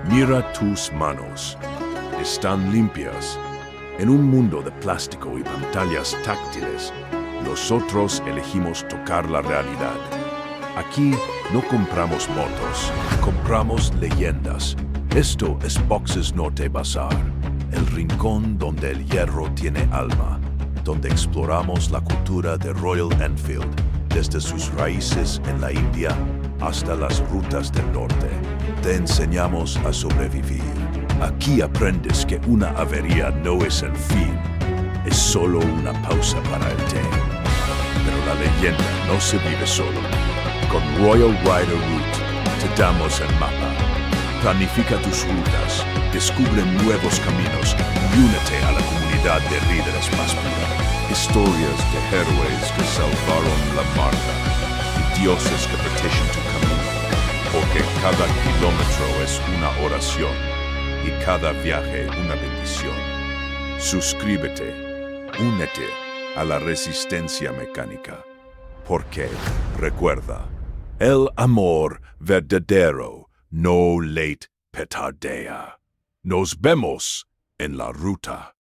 Mira tus manos. Están limpias. En un mundo de plástico y pantallas táctiles, nosotros elegimos tocar la realidad. Aquí no compramos motos, compramos leyendas. Esto es Boxes Norte Bazaar, el rincón donde el hierro tiene alma, donde exploramos la cultura de Royal Enfield, desde sus raíces en la India hasta las rutas del norte. Te enseñamos a sobrevivir. Aquí aprendes que una avería no es el fin, es solo una pausa para el té. Pero la leyenda no se vive solo. Con Royal Rider Route te damos el mapa. Planifica tus rutas, descubre nuevos caminos y únete a la comunidad de líderes más pura. Historias de héroes que salvaron la marca y dioses que protegen tu camino. Porque cada kilómetro es una oración y cada viaje una bendición. Suscríbete, únete a la resistencia mecánica. Porque, recuerda, el amor verdadero no late petardea. Nos vemos en la ruta.